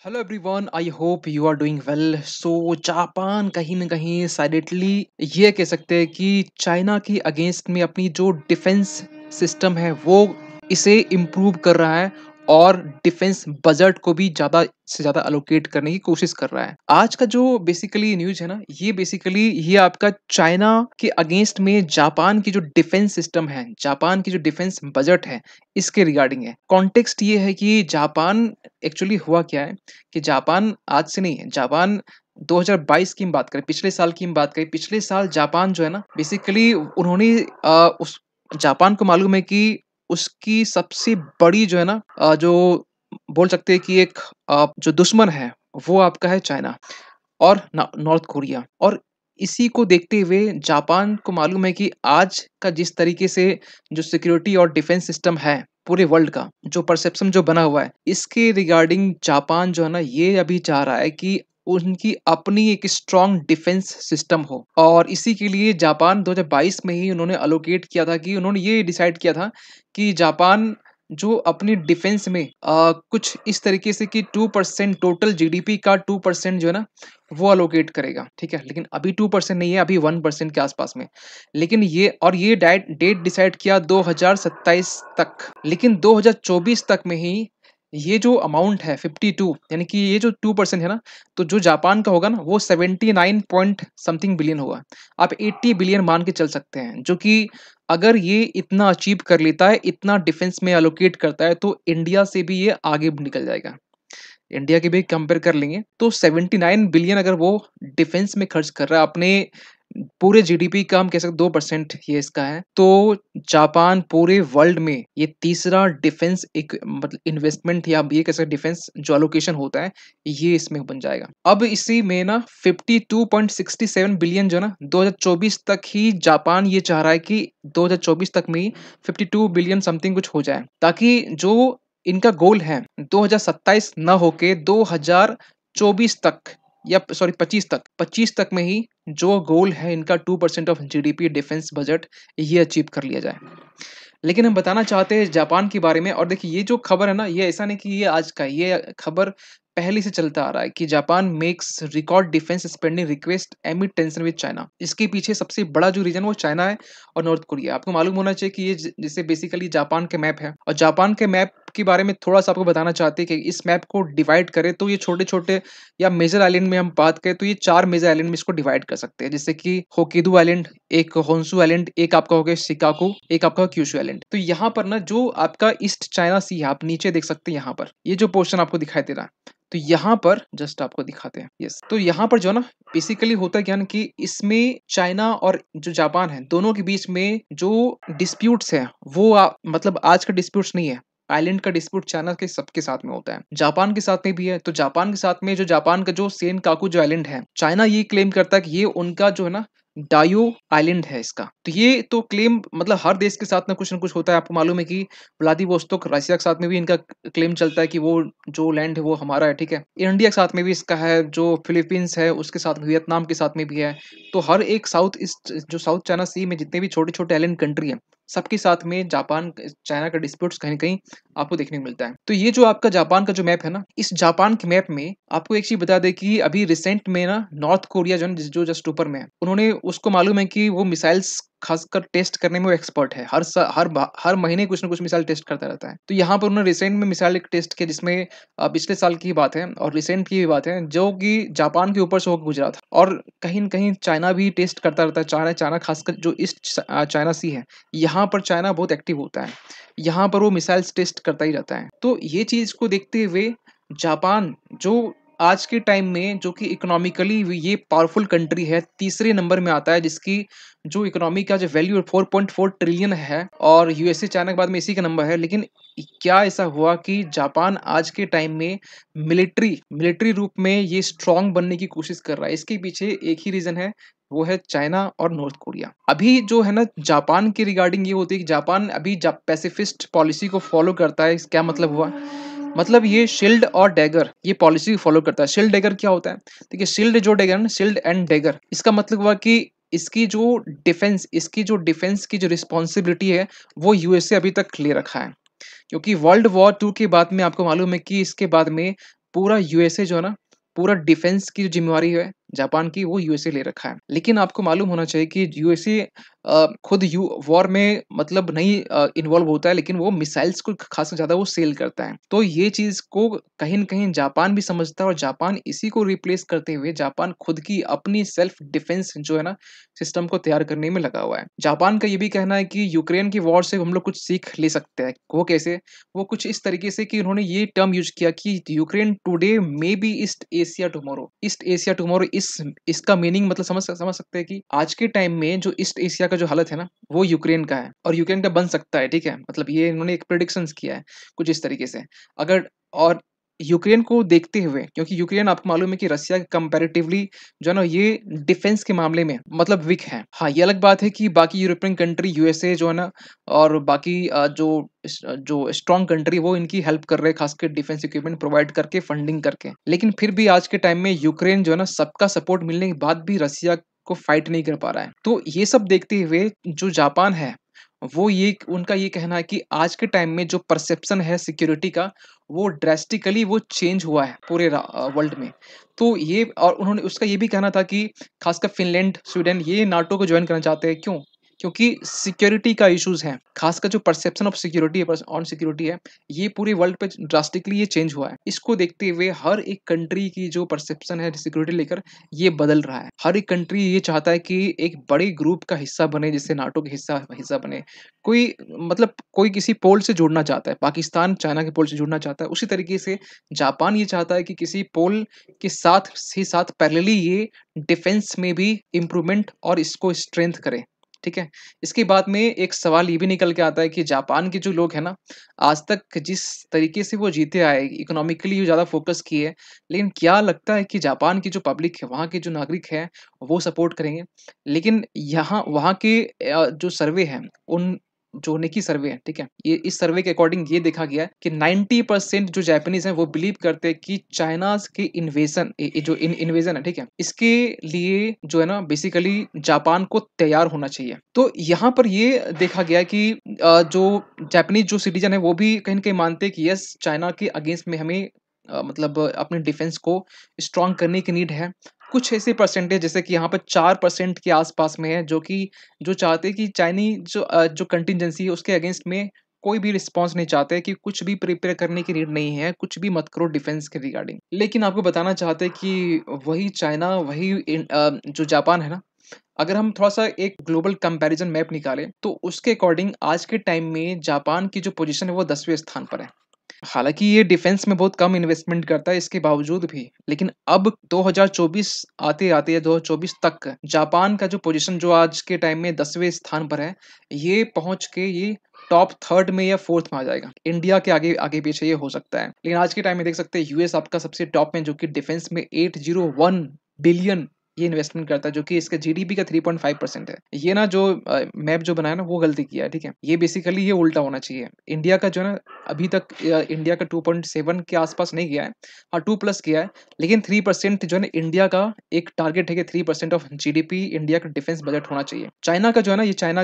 Hello everyone, I hope you are doing well. Japan कहीं न कहीं साइलेंटली ये कह सकते हैं कि चाइना की अगेंस्ट में अपनी जो डिफेंस सिस्टम है वो इसे इम्प्रूव कर रहा है और डिफेंस बजट को भी ज़्यादा से ज़्यादा एलोकेट करने की कोशिश कर रहा है। आज का जो बेसिकली न्यूज़ है ना, ये बेसिकली ये आपका चाइना के अगेंस्ट में जापान की जो डिफेंस सिस्टम है, जापान की जो डिफेंस बजट है, इसके रिगार्डिंग है। कॉन्टेक्स्ट ये है कि जापान एक्चुअली हुआ क्या है कि जापान आज से नहीं है, जापान 2022 की हम बात करें, पिछले साल की हम बात करें, पिछले साल जापान जो है ना बेसिकली उन्होंने उस जापान को मालूम है कि उसकी सबसे बड़ी जो है ना जो बोल सकते हैं कि एक जो दुश्मन है वो आपका है चाइना और नॉर्थ कोरिया। और इसी को देखते हुए जापान को मालूम है कि आज का जिस तरीके से जो सिक्योरिटी और डिफेंस सिस्टम है पूरे वर्ल्ड का, जो परसेप्शन जो बना हुआ है, इसके रिगार्डिंग जापान जो है ना ये अभी चाह रहा है कि उनकी अपनी एक स्ट्रॉन्ग डिफेंस सिस्टम हो। और इसी के लिए जापान 2022 में ही उन्होंने अलोकेट किया था कि उन्होंने ये डिसाइड किया था कि जापान जो अपनी डिफेंस में कुछ इस तरीके से कि 2% टोटल जीडीपी का 2% जो है ना वो अलोकेट करेगा, ठीक है। लेकिन अभी 2% नहीं है, अभी 1% के आसपास में। लेकिन ये डेट डिसाइड किया 2027 तक, लेकिन 2024 तक में ही ये जो अमाउंट है 52, यानी कि ये जो 2% है ना, तो जो जापान का होगा ना वो 79 पॉइंट समथिंग बिलियन होगा। आप 80 बिलियन मान के चल सकते हैं, जो कि अगर ये इतना अचीव कर लेता है, इतना डिफेंस में एलोकेट करता है, तो इंडिया से भी ये आगे निकल जाएगा। इंडिया की भी कंपेयर कर लेंगे तो 79 बिलियन अगर वो डिफेंस में खर्च कर रहा है अपने पूरे जीडीपी का, हम कह सकते 2% ये इसका है, तो जापान पूरे वर्ल्ड में ये तीसरा डिफेंस एक मतलब इन्वेस्टमेंट या ये कह सकते डिफेंस जो एलोकेशन होता है ये इसमें बन जाएगा। अब इसी में ना 52.67 बिलियन जो ना 2024 तक ही जापान ये चाह रहा है कि 2024 तक में ही 52 बिलियन समथिंग कुछ हो जाए, ताकि जो इनका गोल है 2027 ना होके 2024 तक या सॉरी 25 तक में ही जो गोल है इनका 2% ऑफ जीडीपी डिफेंस बजट ये अचीव कर लिया जाए। लेकिन हम बताना चाहते हैं जापान के बारे में। और देखिए ये जो खबर है ना, ये ऐसा नहीं कि ये आज का, ये खबर पहले से चलता आ रहा है कि Japan makes record defence spending request एमिड tension with China. इसके पीछे सबसे बड़ा जो रीजन वो चाइना है और नॉर्थ कोरिया। आपको मालूम होना चाहिए कि ये जैसे बेसिकली जापान के मैप है, और जापान के मैप के बारे में थोड़ा सा आपको बताना चाहते हैं कि इस मैप को डिवाइड करें तो ये छोटे छोटे या मेजर आइलैंड में हम बात करें तो ये 4 मेजर आइलैंड में इसको डिवाइड कर सकते हैं, जैसे कि होकिदू आइलैंड, एक होन्सू आइलैंड, एक आपका हो गया शिकागो, एक आपका क्यूशू आइलैंड। तो यहाँ पर ना जो आपका ईस्ट चाइना सी है, आप नीचे देख सकते हैं, यहाँ पर ये जो पोर्शन आपको दिखाई दे रहा है, तो यहाँ पर जस्ट आपको दिखाते हैं, यस। तो यहाँ पर जो ना बेसिकली होता है क्या ना कि इसमें चाइना और जो जापान है दोनों के बीच में जो डिस्प्यूट्स है वो मतलब आज का डिस्प्यूट्स नहीं है। आइलैंड का डिस्प्यूट चाइना के सबके साथ में होता है, जापान के साथ में भी है। तो जापान के साथ में जो जापान का जो सेनकाकू जो आइलैंड है, चाइना ये क्लेम करता है कि ये उनका जो है ना डायो आइलैंड है इसका। तो ये तो क्लेम मतलब हर देश के साथ में कुछ ना कुछ होता है। आपको मालूम है कि व्लादिवोस्तोक रशिया के साथ में भी इनका क्लेम चलता है कि वो जो लैंड है वो हमारा है, ठीक है। इंडिया के साथ में भी इसका है, जो फिलीपींस है उसके साथ में, वियतनाम के साथ में भी है। तो हर एक साउथ ईस्ट जो साउथ चाइना सी में जितने भी छोटे छोटे आइलैंड कंट्री है, सबके साथ में जापान चाइना का डिस्प्यूट्स कहीं ना कहीं आपको देखने को मिलता है। तो ये जो आपका जापान का जो मैप है ना, इस जापान के मैप में आपको एक चीज बता दें कि अभी रिसेंट में ना नॉर्थ कोरिया जो जस्ट ऊपर में है, उन्होंने उसको मालूम है कि वो मिसाइल्स खासकर टेस्ट करने में वो एक्सपर्ट है। हर महीने कुछ ना कुछ मिसाइल टेस्ट करता रहता है। तो यहाँ पर उन्होंने रिसेंट में मिसाइल एक टेस्ट किया, जिसमें पिछले साल की बात है और रिसेंट की भी बात है, जो कि जापान के ऊपर से होकर गुजरा था। और कहीं न कहीं चाइना भी टेस्ट करता रहता है। चाइना चाइना खासकर जो ईस्ट चाइना सी है, यहाँ पर चाइना बहुत एक्टिव होता है। यहाँ पर वो मिसाइल्स टेस्ट करता ही रहता है। तो ये चीज़ को देखते हुए जापान जो आज के टाइम में जो कि इकोनॉमिकली ये पावरफुल कंट्री है, तीसरे नंबर में आता है, जिसकी जो इकोनॉमी का जो वैल्यू 4.4 ट्रिलियन है, और यूएसए चाइना के बाद में इसी का नंबर है। लेकिन क्या ऐसा हुआ कि जापान आज के टाइम में मिलिट्री मिलिट्री रूप में ये स्ट्रांग बनने की कोशिश कर रहा है? इसके पीछे एक ही रीजन है, वो है चाइना और नॉर्थ कोरिया। अभी जो है ना जापान के रिगार्डिंग ये होती है कि जापान अभी पैसिफिस्ट पॉलिसी को फॉलो करता है। क्या मतलब हुआ? मतलब ये शील्ड और डैगर ये पॉलिसी फॉलो करता है। शील्ड डैगर क्या होता है? देखिए शील्ड जो डैगर ना, शील्ड एंड डैगर, इसका मतलब हुआ कि इसकी जो डिफेंस की जो रिस्पॉन्सिबिलिटी है वो यूएसए अभी तक ले रखा है। क्योंकि वर्ल्ड वॉर 2 के बाद में आपको मालूम है कि इसके बाद में पूरा यूएसए जो है ना, पूरा डिफेंस की जो ज़िम्मेवारी है जापान की, वो यूएसए ले रखा है। लेकिन आपको मालूम होना चाहिए कि यूएसए खुद यू वॉर में मतलब नहीं इन्वॉल्व होता है, लेकिन वो मिसाइल्स को खासा ज़्यादा वो सेल करता है। तो ये चीज़ को कहीं न कहीं जापान भी समझता है और जापान इसी को रिप्लेस करते हुए जापान खुद की अपनी सेल्फ डिफेंस जो है ना, सिस्टम को तैयार करने में लगा हुआ है। जापान का ये भी कहना है कि यूक्रेन की वॉर से हम लोग कुछ सीख ले सकते हैं। वो कैसे? वो कुछ इस तरीके से कि उन्होंने ये टर्म यूज़ किया कि Ukraine today may be east Asia tomorrow. East Asia tomorrow इसका मीनिंग मतलब समझ सकते हैं कि आज के टाइम में जो ईस्ट एशिया का जो हालत है ना, वो यूक्रेन का है और यूक्रेन का बन सकता है, ठीक है? मतलब ये इन्होंने एक प्रेडिक्शंस किया है, कुछ इस तरीके से। अगर और यूक्रेन को देखते हुए, क्योंकि यूक्रेन आपको मालूम है कि रसिया के कंपैरेटिवली जो है ना, ये डिफेंस के मामले में मतलब वीक है। हाँ, ये अलग बात है कि बाकी यूरोपियन कंट्री यूएसए जो है ना, और बाकी जो स्ट्रॉन्ग कंट्री वो इनकी हेल्प कर रहे हैं, खासकर डिफेंस इक्विपमेंट प्रोवाइड करके, फंडिंग करके। लेकिन फिर भी आज के टाइम में यूक्रेन जो है ना, सबका सपोर्ट मिलने के बाद भी रसिया को फाइट नहीं कर पा रहा है। तो ये सब देखते हुए जो जापान है, वो ये उनका ये कहना है कि आज के टाइम में जो परसेप्शन है सिक्योरिटी का, वो ड्रास्टिकली वो चेंज हुआ है पूरे वर्ल्ड में। तो ये और उन्होंने उसका ये भी कहना था कि खासकर फ़िनलैंड, स्वीडन ये नाटो को जॉइन करना चाहते हैं। क्यों? क्योंकि सिक्योरिटी का इश्यूज़ है। खासकर जो परसेप्शन ऑफ सिक्योरिटी है, ऑन सिक्योरिटी है, ये पूरे वर्ल्ड पे ड्रास्टिकली ये चेंज हुआ है। इसको देखते हुए हर एक कंट्री की जो परसेप्शन है सिक्योरिटी लेकर, ये बदल रहा है। हर एक कंट्री ये चाहता है कि एक बड़े ग्रुप का हिस्सा बने, जिससे नाटो के हिस्सा हिस्सा बने। कोई मतलब कोई किसी पोल से जुड़ना चाहता है, पाकिस्तान चाइना के पोल से जुड़ना चाहता है, उसी तरीके से जापान ये चाहता है कि किसी पोल के साथ पैरेलली ये डिफेंस में भी इम्प्रूवमेंट और इसको स्ट्रेंथ करे, ठीक है? इसके बाद में एक सवाल ये भी निकल के आता है कि जापान के जो लोग हैं ना, आज तक जिस तरीके से वो जीते आए, इकोनॉमिकली ज़्यादा फ़ोकस किए, लेकिन क्या लगता है कि जापान की जो पब्लिक है, वहाँ के जो नागरिक हैं, वो सपोर्ट करेंगे? लेकिन यहाँ वहाँ के जो सर्वे हैं, उन जो निकी सर्वे है, ठीक है? ये इस सर्वे के अकॉर्डिंग ये देखा गया है कि 90% जो जापानीज़ हैं, वो बिलीव करते हैं कि चाइनाज़ के इन्वेज़न ये जो इन्वेज़न है, ठीक है? इसके लिए जो है ना, बेसिकली जापान को तैयार होना चाहिए। तो यहाँ पर ये देखा गया है कि जो जापानीज़ जो सिटीज़न है, वो भी कहीं न कहीं मानते हैं कि यस, चाइना के अगेंस्ट में हमें मतलब अपने डिफेंस को स्ट्रॉन्ग करने की नीड है। कुछ ऐसे परसेंटेज जैसे कि यहाँ पर 4% के आस-पास में है, जो चाहते हैं कि जो कंटिंजेंसी है उसके अगेंस्ट में कोई भी रिस्पॉन्स नहीं चाहते, कि कुछ भी प्रिपेयर करने की नीड नहीं है, कुछ भी मत करो डिफेंस के रिगार्डिंग। लेकिन आपको बताना चाहते हैं कि वही चाइना, जो जापान है ना, अगर हम थोड़ा-सा एक ग्लोबल कंपैरिज़न मैप निकालें, तो उसके अकॉर्डिंग आज के टाइम में जापान की जो पोज़ीशन है, वो 10वें स्थान पर है। हालाँकि ये डिफेंस में बहुत कम इन्वेस्टमेंट करता है इसके बावजूद भी, लेकिन अब 2024 आते-आते या 2024 तक जापान का जो पोज़ीशन जो आज के टाइम में 10वें स्थान पर है, ये पहुँच के ये टॉप 3rd में या 4th में आ जाएगा। इंडिया के आगे-पीछे ये हो सकता है। लेकिन आज के टाइम में देख सकते हैं यूएस आपका सबसे टॉप में, जो कि डिफेंस में 801 बिलियन ये इन्वेस्टमेंट करता है, जो कि इसके जीडीपी का 3.5% है। ये ना जो मैप जो बनाया ना, वो गलती किया है, ठीक है? ये बेसिकली ये उल्टा होना चाहिए। इंडिया का जो है ना, अभी तक इंडिया का 2.7 के आसपास नहीं गया है। हाँ, 2 प्लस किया है, लेकिन 3% जो है ना, इंडिया का एक टारगेट है कि 3% ऑफ जीडीपी इंडिया का डिफेंस बजट होना चाहिए। चाइना का जो है ना, ये चाइना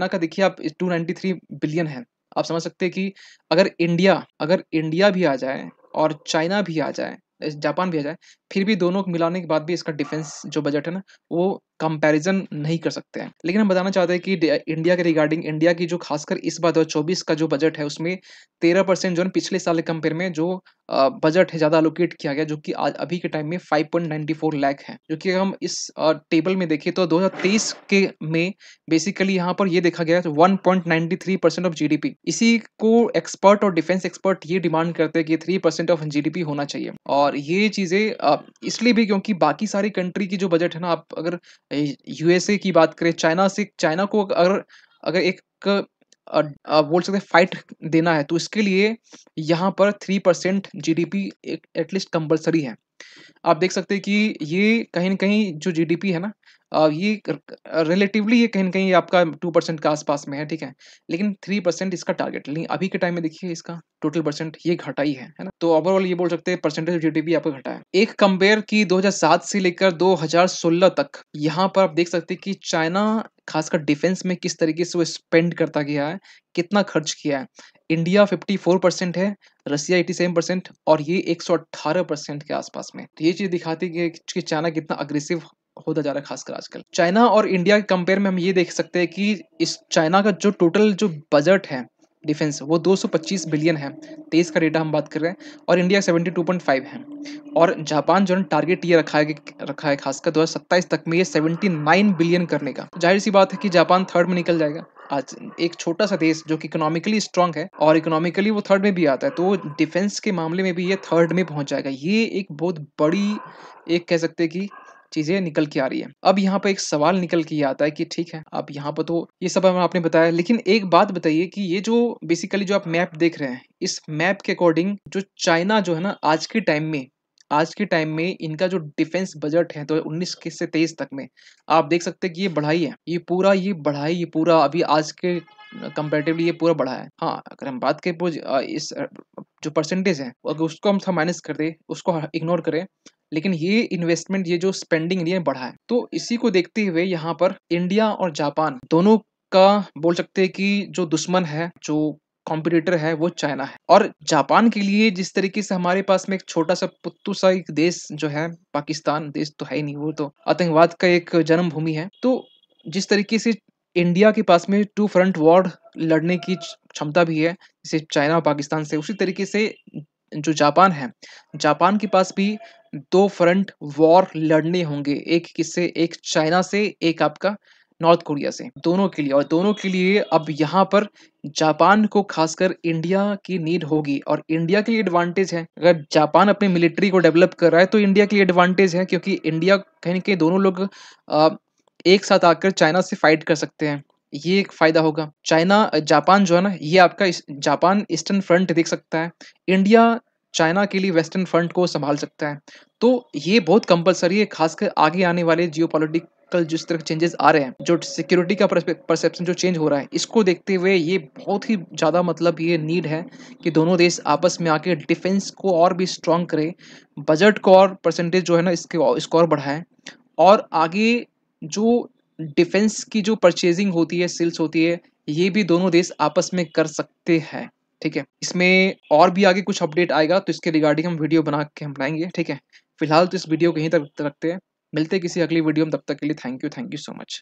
का देखिए आप 293 बिलियन है। आप समझ सकते हैं कि अगर इंडिया भी आ जाए और चाइना भी आ जाए, जापान भी आ जाए, फिर भी दोनों को मिलाने के बाद भी इसका डिफेंस जो बजट है ना, वो कंपैरिज़न नहीं कर सकते हैं। लेकिन हम बताना चाहते हैं कि इंडिया के रिगार्डिंग, इंडिया की जो खासकर इस बार 2024 का जो बजट है, उसमें 13% जो है ना, पिछले साल के कंपेयर में जो बजट है ज़्यादा एलोकेट किया गया, जो कि आज अभी के टाइम में 5.94 लाख है। जो कि हम इस टेबल में देखें तो 2023 के में बेसिकली यहाँ पर ये देखा गया है 1.93% ऑफ जीडीपी। इसी को एक्सपर्ट और डिफेंस एक्सपर्ट ये डिमांड करते हैं कि 3% ऑफ जीडीपी होना चाहिए। और ये चीज़ें इसलिए भी क्योंकि बाकी सारी कंट्री की जो बजट है ना, आप अगर यूएसए की बात करें, चाइना को अगर अगर एक बोल सकते हैं फाइट देना है, तो इसके लिए यहाँ पर 3% जीडीपी एटलीस्ट कंपल्सरी है। आप देख सकते हैं कि ये कहीं न कहीं जो जीडीपी है ना, ये रिलेटिवली ये कहीं न कहीं आपका 2% के आस-पास में है, ठीक है? लेकिन 3% इसका टारगेट, लेकिन अभी के टाइम में देखिए इसका टोटल परसेंट ये घटा ही है ना? तो ओवरऑल ये बोल सकते हैं परसेंटेज ऑफ जीडीपी आपका घटा है। एक कंपेयर की 2007 से लेकर 2016 तक, यहाँ पर आप देख सकते हैं कि चाइना खासकर डिफेंस में किस तरीके से वो स्पेंड करता गया है, कितना खर्च किया है। इंडिया 54% है, रसिया 87% और ये 118% के आसपास में। तो ये चीज़ दिखाती है कि चाइना कितना अग्रेसिव होता जा रहा है खासकर आजकल। चाइना और इंडिया के कंपेयर में हम ये देख सकते हैं कि इस चाइना का जो टोटल जो बजट है डिफेंस, वो 225 बिलियन है। 23 का डेटा हम बात कर रहे हैं और इंडिया 72.5 है। और जापान जो है टारगेट ये रखा है खासकर 2027 तक में ये 79 बिलियन करने का। जाहिर सी बात है कि जापान थर्ड में निकल जाएगा। आज एक छोटा सा देश जो कि इकोनॉमिकली स्ट्रांग है और इकोनॉमिकली वो थर्ड में भी आता है, तो डिफेंस के मामले में भी ये थर्ड में पहुंच जाएगा। ये एक बहुत बड़ी, एक कह सकते हैं कि चीजें निकल के आ रही है। अब यहाँ पे एक सवाल निकल के ये आता है कि ठीक है, अब यहाँ पर तो ये सब आपने बताया, लेकिन एक बात बताइए कि ये जो बेसिकली जो आप मैप देख रहे हैं, इस मैप के अकॉर्डिंग जो चाइना जो है ना आज के टाइम में इनका जो डिफेंस बजट है तो 19 से 23 तक में आप देख सकते हैं कि ये बढ़ाई है, ये पूरा अभी आज के कंपेरेटिवली ये पूरा बढ़ा है। हाँ, अगर हम बात करें इस जो परसेंटेज है अगर उसको हम माइनस कर दे, उसको इग्नोर करें, लेकिन ये इन्वेस्टमेंट, ये जो स्पेंडिंग ये बढ़ा है। तो इसी को देखते हुए यहाँ पर इंडिया और जापान दोनों का बोल सकते हैं कि जो दुश्मन है, जो कॉम्पिटिटर है, वो चाइना है। और जापान के लिए जिस तरीके से हमारे पास में एक छोटा सा पुत्तू सा एक देश जो है, पाकिस्तान देश तो है ही नहीं, वो तो आतंकवाद का एक जन्मभूमि है। तो जिस तरीके से इंडिया के पास में टू फ्रंट वॉर लड़ने की क्षमता भी है, जैसे चाइना और पाकिस्तान से, उसी तरीके से जो जापान है, जापान के पास भी दो फ्रंट वॉर लड़ने होंगे, एक किससे, एक चाइना से, एक आपका नॉर्थ कोरिया से, दोनों के लिए। और दोनों के लिए अब यहाँ पर जापान को खासकर इंडिया की नीड होगी और इंडिया के लिए एडवांटेज है। अगर जापान अपने मिलिट्री को डेवलप कर रहा है तो इंडिया के लिए एडवांटेज है, क्योंकि इंडिया कहीं ना कहीं दोनों लोग अ, एक साथ आकर चाइना से फाइट कर सकते हैं। ये एक फायदा होगा। जापान जो है ना, ये आपका जापान ईस्टर्न फ्रंट देख सकता है, इंडिया चाइना के लिए वेस्टर्न फ्रंट को संभाल सकता है। तो ये बहुत कंपलसरी है, खासकर आगे आने वाले जियोपॉलिटिकल जिस तरह चेंजेस आ रहे हैं, जो सिक्योरिटी का परसेप्शन जो चेंज हो रहा है, इसको देखते हुए ये बहुत ही ज़्यादा मतलब ये नीड है कि दोनों देश आपस में आके डिफेंस को और भी स्ट्रॉन्ग करें, बजट को और परसेंटेज जो है ना इसको और बढ़ाएं, और आगे जो डिफेंस की जो परचेजिंग होती है, सेल्स होती है, ये भी दोनों देश आपस में कर सकते हैं। ठीक है, इसमें और भी आगे कुछ अपडेट आएगा तो इसके रिगार्डिंग हम वीडियो बना के हम बनाएंगे। ठीक है, फिलहाल तो इस वीडियो को यहीं तक रखते हैं, मिलते हैं किसी अगली वीडियो में, तब तक के लिए थैंक यू सो मच।